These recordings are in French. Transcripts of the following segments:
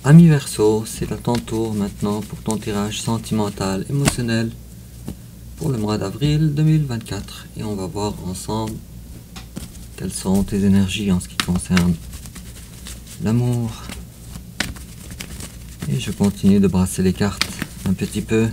Ami Verseau, c'est à ton tour maintenant pour ton tirage sentimental émotionnel pour le mois d'avril 2024. Et on va voir ensemble quelles sont tes énergies en ce qui concerne l'amour. Et je continue de brasser les cartes un petit peu.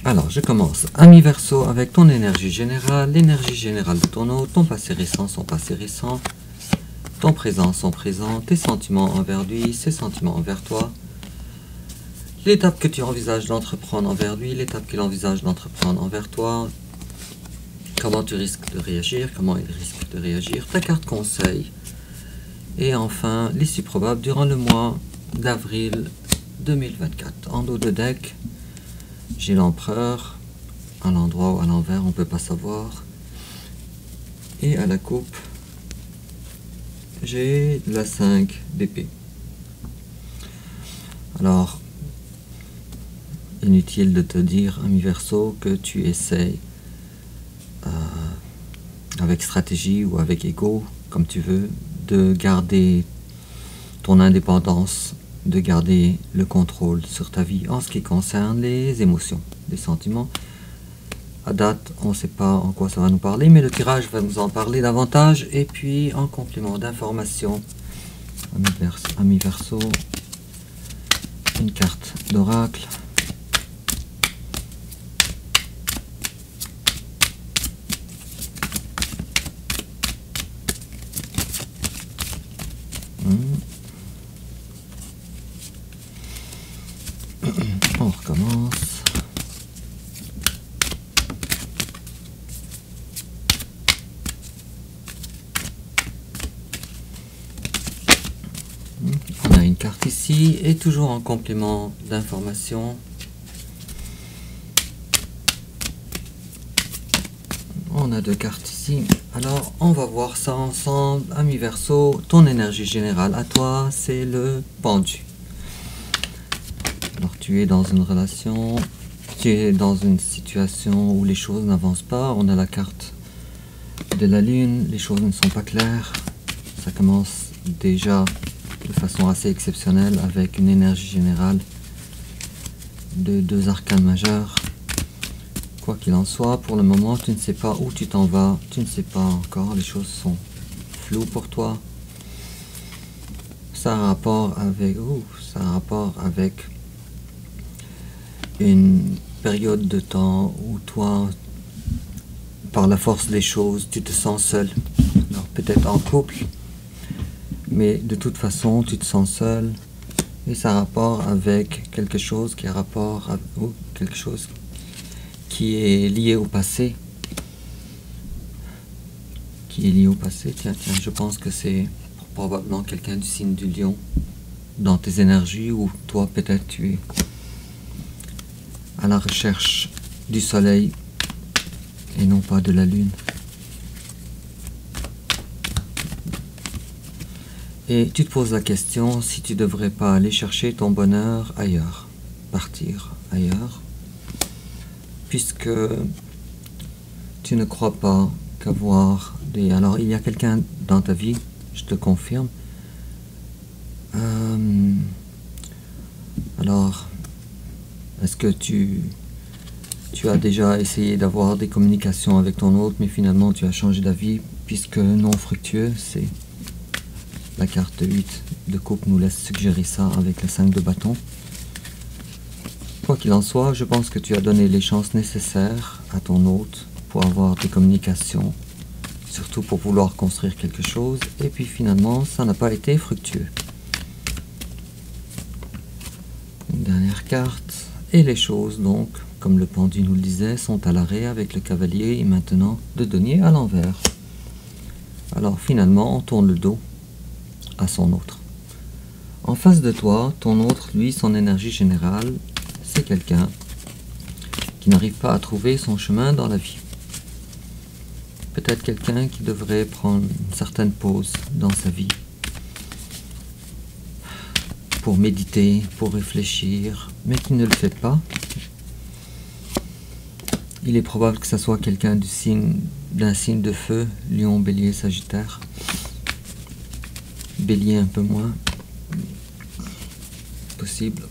Alors, je commence. Ami Verseau, avec ton énergie générale, l'énergie générale de ton hôte, ton passé récent, son passé récent, ton présent, son présent, tes sentiments envers lui, ses sentiments envers toi, l'étape que tu envisages d'entreprendre envers lui, l'étape qu'il envisage d'entreprendre envers toi, comment tu risques de réagir, comment il risque de réagir, ta carte conseil, et enfin, l'issue probable durant le mois d'avril 2024. En dos de deck, j'ai l'empereur, à l'endroit ou à l'envers, on ne peut pas savoir. Et à la coupe, j'ai la 5 d'épée. Alors, inutile de te dire, ami Verseau, que tu essayes avec stratégie ou avec ego, comme tu veux, de garder ton indépendance, de garder le contrôle sur ta vie en ce qui concerne les émotions, les sentiments. À date, on ne sait pas en quoi ça va nous parler, mais le tirage va nous en parler davantage. Et puis, en complément d'information, ami Verseau, une carte d'oracle. On recommence. On a une carte ici et toujours en complément d'information. On a deux cartes ici. Alors, on va voir ça ensemble. Ami Verseau, ton énergie générale à toi, c'est le pendu. Alors, tu es dans une relation, tu es dans une situation où les choses n'avancent pas. On a la carte de la lune, les choses ne sont pas claires. Ça commence déjà de façon assez exceptionnelle avec une énergie générale de 2 arcanes majeurs. Quoi qu'il en soit, pour le moment, tu ne sais pas où tu t'en vas, tu ne sais pas encore, les choses sont floues pour toi. Ça a un rapport avec une période de temps où toi, par la force des choses, tu te sens seul. Alors peut-être en couple, mais de toute façon, tu te sens seul. Et ça a rapport avec quelque chose qui a rapport à, ou quelque chose qui est lié au passé. Qui est lié au passé. Tiens, je pense que c'est probablement quelqu'un du signe du lion dans tes énergies, ou toi peut-être tu es à la recherche du soleil et non pas de la lune. Et tu te poses la question si tu devrais pas aller chercher ton bonheur ailleurs, partir ailleurs, puisque tu ne crois pas qu'avoir des... Alors il y a quelqu'un dans ta vie, je te confirme. Alors, est-ce que tu as déjà essayé d'avoir des communications avec ton hôte, mais finalement tu as changé d'avis, puisque non fructueux, c'est... La carte 8 de coupe nous laisse suggérer ça avec le 5 de bâton. Quoi qu'il en soit, je pense que tu as donné les chances nécessaires à ton hôte pour avoir des communications, surtout pour vouloir construire quelque chose, et puis finalement, ça n'a pas été fructueux. Une dernière carte, et les choses donc, comme le pendu nous le disait, sont à l'arrêt avec le cavalier et maintenant de denier à l'envers. Alors finalement, on tourne le dos à son autre. En face de toi, ton autre, lui, son énergie générale, c'est quelqu'un qui n'arrive pas à trouver son chemin dans la vie. Peut-être quelqu'un qui devrait prendre une certaine pause dans sa vie pour méditer, pour réfléchir, mais qui ne le fait pas. Il est probable que ce soit quelqu'un d'un signe de feu, Lion, Bélier, Sagittaire. Bélier un peu moins possible.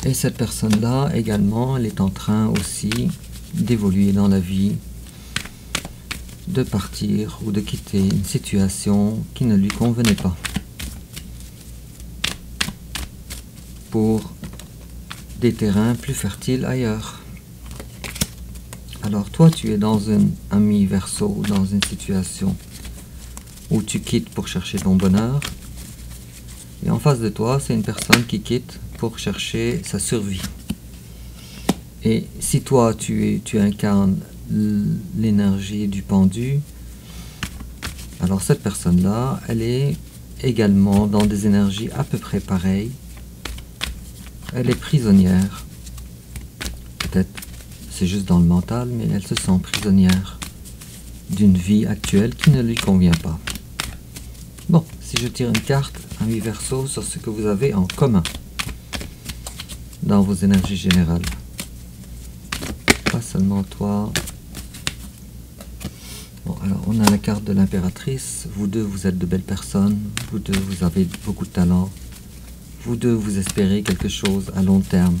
Et cette personne-là également, elle est en train aussi d'évoluer dans la vie, de partir ou de quitter une situation qui ne lui convenait pas pour des terrains plus fertiles ailleurs. Alors toi, tu es dans un ami Verseau, dans une situation où tu quittes pour chercher ton bonheur, et en face de toi, c'est une personne qui quitte pour chercher sa survie. Et si toi, tu incarnes l'énergie du pendu, alors cette personne-là, elle est également dans des énergies à peu près pareilles. Elle est prisonnière. Peut-être c'est juste dans le mental, mais elle se sent prisonnière d'une vie actuelle qui ne lui convient pas. Bon, si je tire une carte, ami Verseau, sur ce que vous avez en commun dans vos énergies générales. Pas seulement toi. Bon, alors on a la carte de l'impératrice. Vous deux, vous êtes de belles personnes. Vous deux, vous avez beaucoup de talent. Vous deux, vous espérez quelque chose à long terme,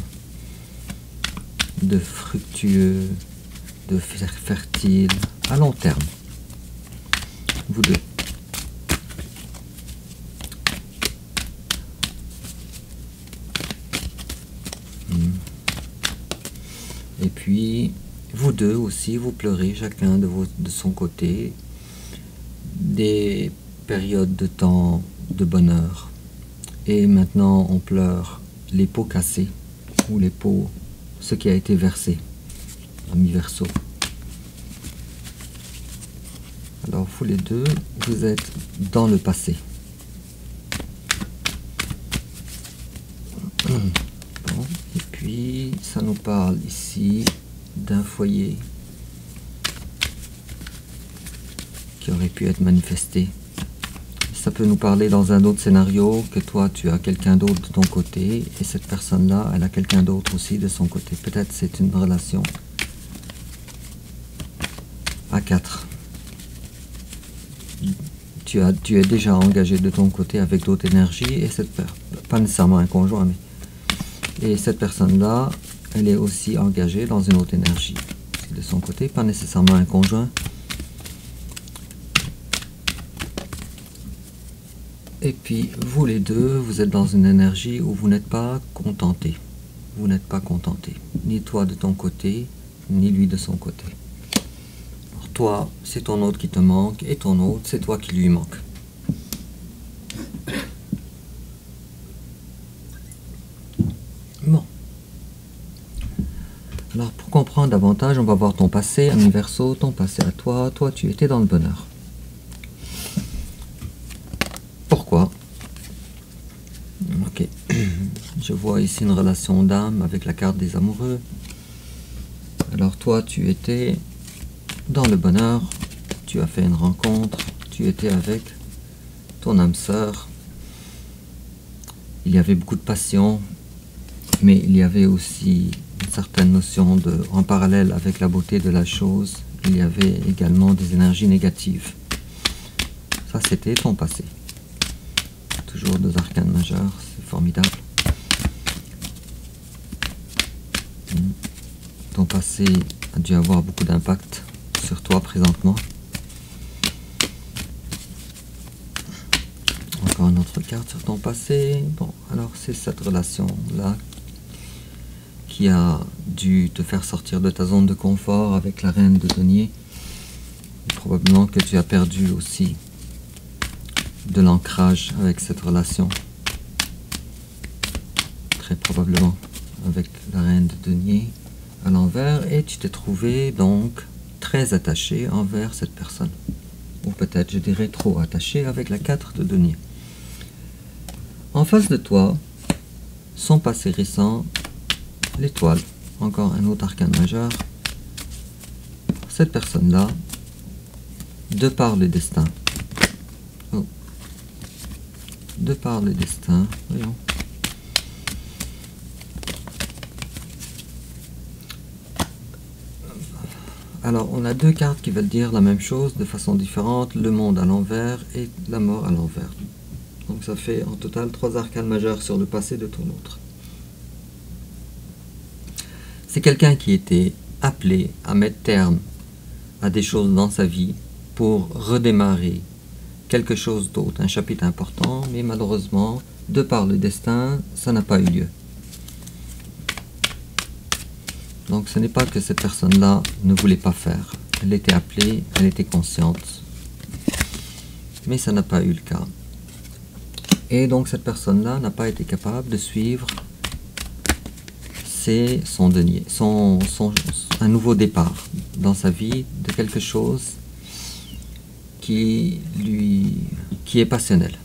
de fructueux, de fertile, à long terme. Vous deux. Et puis, vous deux aussi, vous pleurez chacun de son côté des périodes de temps de bonheur. Et maintenant, on pleure les pots cassés, ou les pots, ce qui a été versé, ami Verseau. Alors, vous les deux, vous êtes dans le passé. Bon, et puis, ça nous parle ici d'un foyer qui aurait pu être manifesté. Ça peut nous parler dans un autre scénario que toi tu as quelqu'un d'autre de ton côté et cette personne-là elle a quelqu'un d'autre aussi de son côté. Peut-être c'est une relation à 4. Tu es déjà engagé de ton côté avec d'autres énergies et pas nécessairement un conjoint, et cette personne-là elle est aussi engagée dans une autre énergie de son côté, pas nécessairement un conjoint. Et puis, vous les deux, vous êtes dans une énergie où vous n'êtes pas contenté. Vous n'êtes pas contenté. Ni toi de ton côté, ni lui de son côté. Alors toi, c'est ton autre qui te manque, et ton autre, c'est toi qui lui manque. Bon. Alors, pour comprendre davantage, on va voir ton passé, ami Verseau, ton passé à toi. Toi, tu étais dans le bonheur. Pourquoi? Ok. Je vois ici une relation d'âme avec la carte des amoureux. Alors toi, tu étais dans le bonheur. Tu as fait une rencontre. Tu étais avec ton âme sœur. Il y avait beaucoup de passion, mais il y avait aussi une certaine notion en parallèle avec la beauté de la chose, il y avait également des énergies négatives. Ça, c'était ton passé. Toujours 2 arcanes majeures, c'est formidable. Ton passé a dû avoir beaucoup d'impact sur toi présentement. Encore une autre carte sur ton passé. Bon, alors c'est cette relation-là qui a dû te faire sortir de ta zone de confort avec la reine de denier. Et probablement que tu as perdu aussi de l'ancrage avec cette relation. Très probablement avec la reine de denier à l'envers, et tu t'es trouvé donc très attaché envers cette personne. Ou peut-être, je dirais, trop attaché avec la 4 de denier. En face de toi, son passé récent, l'étoile, encore un autre arcane majeur. Cette personne-là, de par le destin, de par le destin, voyons, Alors, on a deux cartes qui veulent dire la même chose de façon différente, le monde à l'envers et la mort à l'envers. Donc ça fait en total 3 arcanes majeures sur le passé de ton autre. C'est quelqu'un qui était appelé à mettre terme à des choses dans sa vie pour redémarrer quelque chose d'autre, un chapitre important, mais malheureusement, de par le destin, ça n'a pas eu lieu. Donc ce n'est pas que cette personne-là ne voulait pas faire. Elle était appelée, elle était consciente. Mais ça n'a pas eu le cas. Et donc cette personne-là n'a pas été capable de suivre son denier, un nouveau départ dans sa vie de quelque chose qui est passionnel.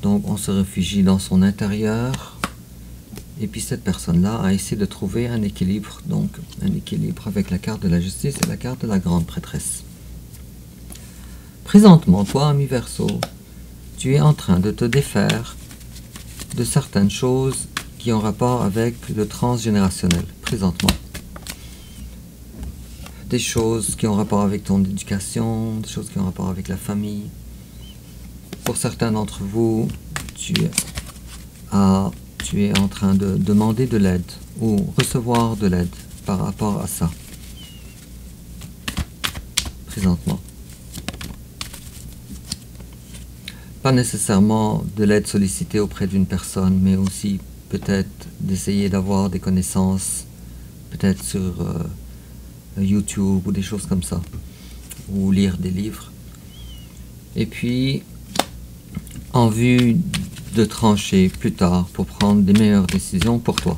Donc on se réfugie dans son intérieur. Et puis cette personne-là a essayé de trouver un équilibre, donc un équilibre avec la carte de la justice et la carte de la grande prêtresse. Présentement, toi, ami Verseau, tu es en train de te défaire de certaines choses qui ont rapport avec le transgénérationnel, présentement. Des choses qui ont rapport avec ton éducation, des choses qui ont rapport avec la famille. Pour certains d'entre vous, tu es en train de demander de l'aide ou recevoir de l'aide par rapport à ça, présentement. Pas nécessairement de l'aide sollicitée auprès d'une personne, mais aussi peut-être d'essayer d'avoir des connaissances, peut-être sur YouTube ou des choses comme ça, ou lire des livres. Et puis, en vue de trancher plus tard pour prendre des meilleures décisions pour toi.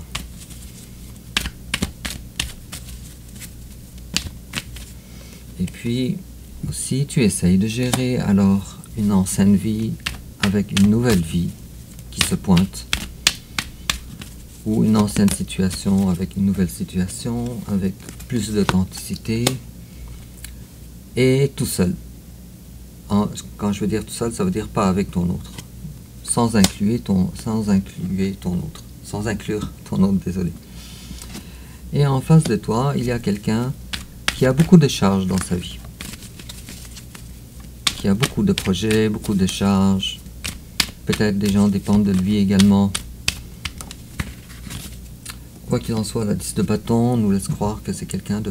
Et puis aussi tu essayes de gérer alors une ancienne vie avec une nouvelle vie qui se pointe, ou une ancienne situation avec une nouvelle situation, avec plus d'authenticité, et tout seul. Quand je veux dire tout seul, ça veut dire pas avec ton autre. Sans inclure ton autre, désolé. Et en face de toi, il y a quelqu'un qui a beaucoup de charges dans sa vie. Qui a beaucoup de projets, beaucoup de charges. Peut-être des gens dépendent de lui également. Quoi qu'il en soit, la 10 de bâton nous laisse croire que c'est quelqu'un qui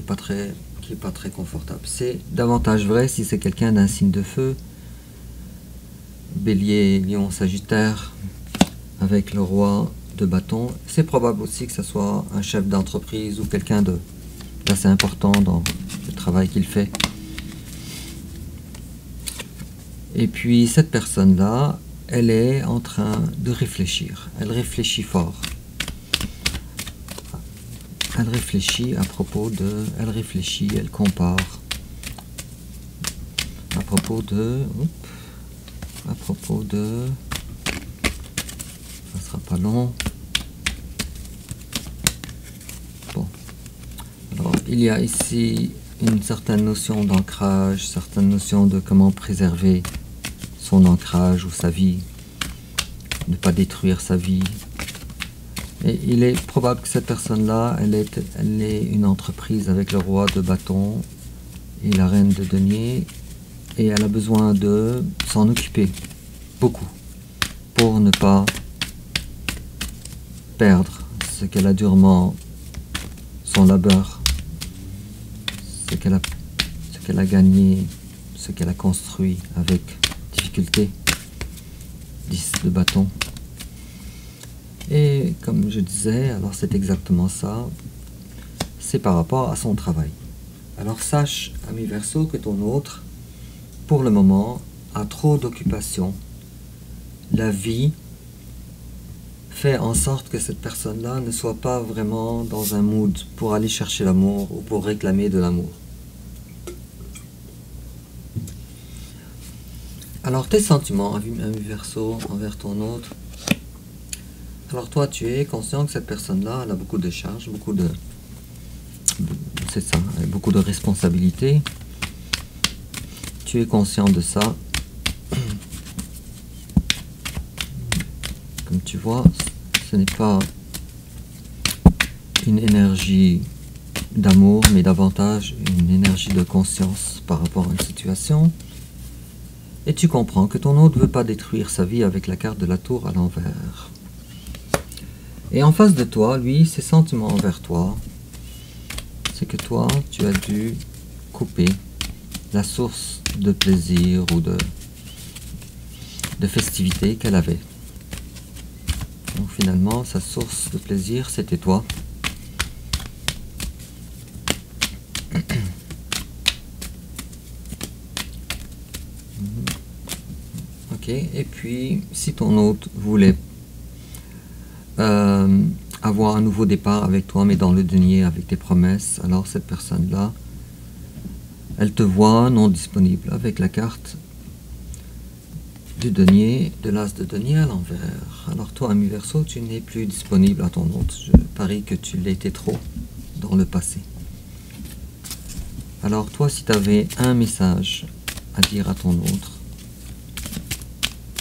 n'est pas très confortable. C'est davantage vrai si c'est quelqu'un d'un signe de feu. Bélier, Lion, Sagittaire, avec le roi de bâton. C'est probable aussi que ce soit un chef d'entreprise ou quelqu'un d'assez important dans le travail qu'il fait. Et puis cette personne-là, elle est en train de réfléchir. Elle réfléchit fort. Elle réfléchit elle compare. À propos de... ça sera pas long. Bon. Alors, il y a ici une certaine notion d'ancrage, certaine notion de comment préserver son ancrage ou sa vie, ne pas détruire sa vie. Et il est probable que cette personne-là, elle est une entreprise avec le roi de bâton et la reine de denier, et elle a besoin de s'en occuper beaucoup pour ne pas perdre ce qu'elle a durement, son labeur, ce qu'elle a gagné, ce qu'elle a construit avec difficulté. 10 de bâton. Et comme je disais, alors c'est exactement ça, c'est par rapport à son travail. Alors sache, ami Verseau, que ton autre, pour le moment, a trop d'occupations. La vie fait en sorte que cette personne-là ne soit pas vraiment dans un mood pour aller chercher l'amour ou pour réclamer de l'amour. Alors tes sentiments, ami Verseau, envers ton autre. Alors toi, tu es conscient que cette personne-là, elle a beaucoup de charges, c'est ça, elle a beaucoup de responsabilités. Tu es conscient de ça. Comme tu vois, ce n'est pas une énergie d'amour, mais davantage une énergie de conscience par rapport à une situation. Et tu comprends que ton hôte ne veut pas détruire sa vie avec la carte de la tour à l'envers. Et en face de toi, lui, ses sentiments envers toi, c'est que toi, tu as dû couper la source de plaisir ou de festivité qu'elle avait. Donc finalement, sa source de plaisir, c'était toi. Ok, et puis si ton hôte voulait avoir un nouveau départ avec toi, mais dans le denier avec tes promesses, alors cette personne-là, elle te voit non disponible avec la carte du denier, de l'as de denier à l'envers. Alors toi, ami Verseau, tu n'es plus disponible à ton hôte. Je parie que tu l'étais trop dans le passé. Alors toi, si tu avais un message à dire à ton autre,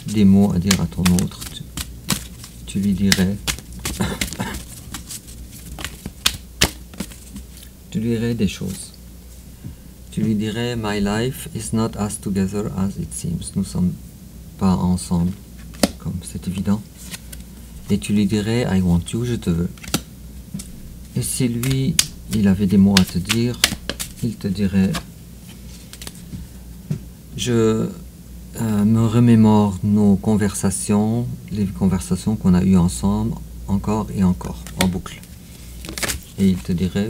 des mots à dire à ton autre, tu lui dirais des choses. Tu lui dirais My life is not as together as it seems. Nous sommes pas ensemble, comme c'est évident. Et tu lui dirais I want you, je te veux. Et si lui, il avait des mots à te dire, il te dirait je me remémore nos conversations, les conversations qu'on a eues ensemble, encore et encore, en boucle. Et il te dirait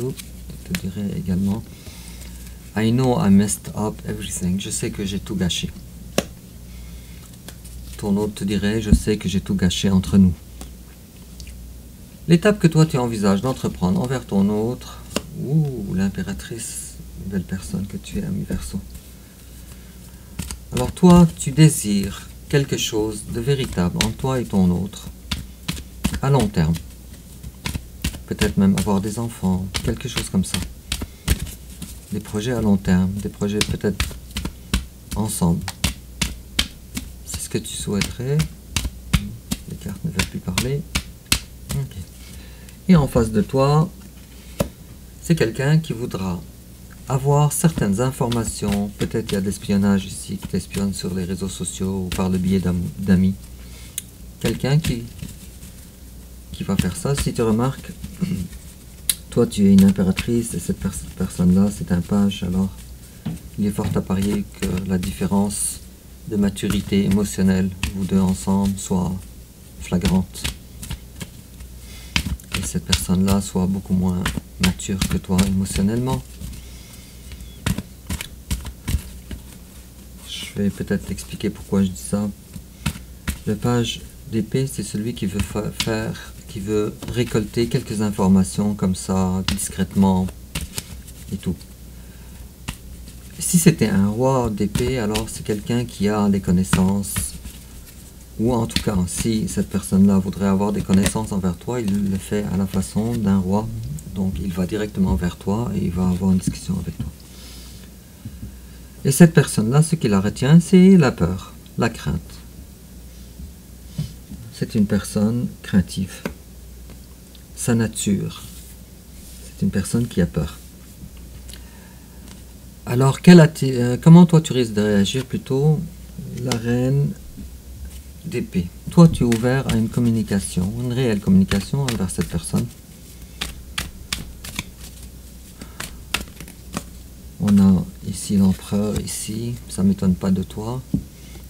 également I know I messed up everything. Je sais que j'ai tout gâché. Ton hôte te dirait je sais que j'ai tout gâché entre nous. L'étape que toi tu envisages d'entreprendre envers ton autre, ou l'impératrice, belle personne que tu es, ami Verseau. Alors toi, tu désires quelque chose de véritable en toi et ton autre, à long terme. Peut-être même avoir des enfants, quelque chose comme ça. Des projets à long terme, des projets peut-être ensemble. C'est ce que tu souhaiterais. Les cartes ne veulent plus parler. Okay. Et en face de toi, c'est quelqu'un qui voudra avoir certaines informations. Peut-être il y a de l'espionnage ici, qui t'espionne sur les réseaux sociaux ou par le biais d'amis. Quelqu'un qui va faire ça. Si tu remarques, toi tu es une impératrice et cette personne-là c'est un page, alors il est fort à parier que la différence de maturité émotionnelle, vous deux ensemble, soit flagrante. Et cette personne-là soit beaucoup moins mature que toi émotionnellement. Je vais peut-être t'expliquer pourquoi je dis ça. Le page d'épée, c'est celui qui veut qui veut récolter quelques informations comme ça, discrètement, et tout. Si c'était un roi d'épée, alors c'est quelqu'un qui a des connaissances, ou en tout cas, si cette personne-là voudrait avoir des connaissances envers toi, il le fait à la façon d'un roi. Donc il va directement vers toi et il va avoir une discussion avec toi. Et cette personne-là, ce qui la retient, c'est la peur, la crainte. C'est une personne craintive. Sa nature, c'est une personne qui a peur. Alors, comment toi tu risques de réagir plutôt? La reine d'épée. Toi, tu es ouvert à une communication, une réelle communication envers cette personne. On a ici l'empereur, ici, ça ne m'étonne pas de toi.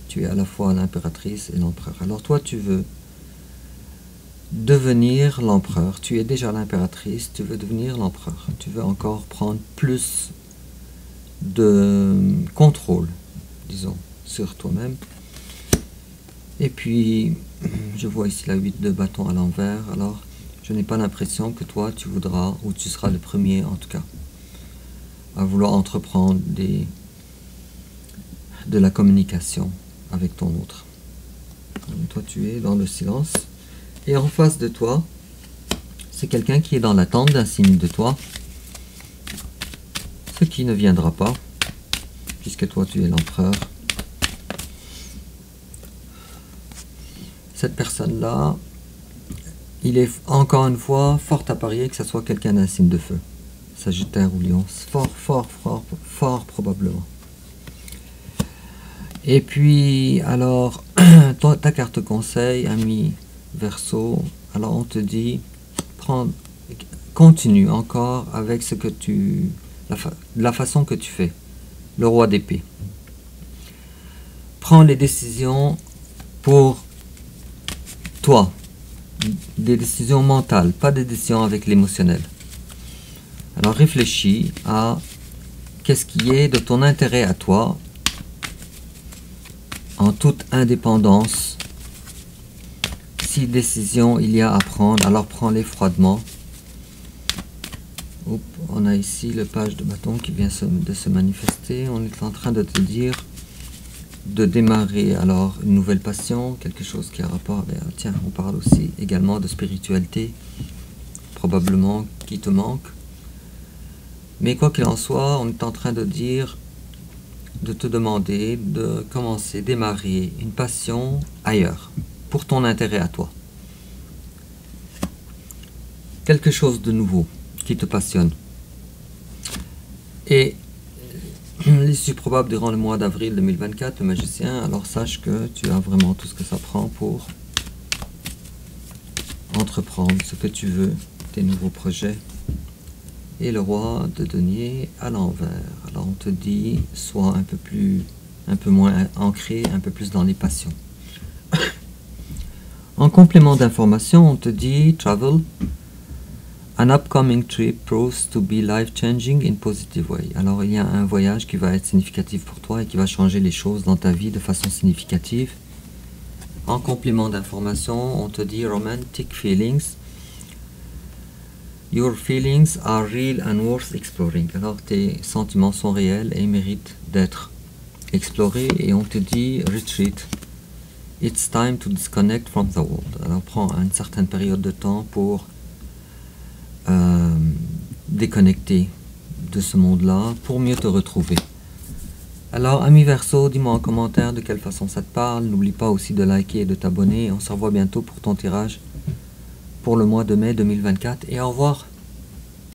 Tu es à la fois l'impératrice et l'empereur. Alors toi, tu veux devenir l'empereur. Tu es déjà l'impératrice, tu veux devenir l'empereur. Tu veux encore prendre plus de contrôle, disons, sur toi-même. Et puis, je vois ici la 8 de bâton à l'envers. Alors, je n'ai pas l'impression que toi, tu voudras, ou tu seras le premier en tout cas, à vouloir entreprendre de la communication avec ton autre. Toi, tu es dans le silence. Et en face de toi, c'est quelqu'un qui est dans l'attente d'un signe de toi, ce qui ne viendra pas, puisque toi, tu es l'empereur. Cette personne-là, il est encore une fois fort à parier que ce soit quelqu'un d'un signe de feu. Sagittaire ou Lion. Fort probablement. Et puis, alors, ta carte conseil, ami Verseau, alors on te dit, continue encore avec ce que la façon que tu fais. Le roi d'épée. Prends les décisions pour toi. Des décisions mentales, pas des décisions avec l'émotionnel. Alors réfléchis à qu'est-ce qui est de ton intérêt à toi, en toute indépendance. Si décision il y a à prendre, alors prends-les froidement. Oups, on a ici le page de bâton qui vient de se manifester. On est en train de te dire de démarrer alors une nouvelle passion, quelque chose qui a rapport avec... Tiens, on parle aussi également de spiritualité, probablement qui te manque. Mais quoi qu'il en soit, on est en train de dire, de te demander de commencer, démarrer une passion ailleurs, pour ton intérêt à toi. Quelque chose de nouveau qui te passionne. Et l'issue probable durant le mois d'avril 2024, le magicien, alors sache que tu as vraiment tout ce que ça prend pour entreprendre ce que tu veux, tes nouveaux projets. Et le roi de denier à l'envers. Alors on te dit, sois un peu moins ancré, un peu plus dans les passions. En complément d'information, on te dit, travel. An upcoming trip proves to be life-changing in positive way. Alors il y a un voyage qui va être significatif pour toi et qui va changer les choses dans ta vie de façon significative. En complément d'information, on te dit romantic feelings. Your feelings are real and worth exploring. Alors tes sentiments sont réels et méritent d'être explorés. Et on te dit retreat. It's time to disconnect from the world. Alors prends une certaine période de temps pour déconnecter de ce monde-là pour mieux te retrouver. Alors, ami Verseau, dis-moi en commentaire de quelle façon ça te parle. N'oublie pas aussi de liker et de t'abonner. On se revoit bientôt pour ton tirage pour le mois de mai 2024. Et au revoir.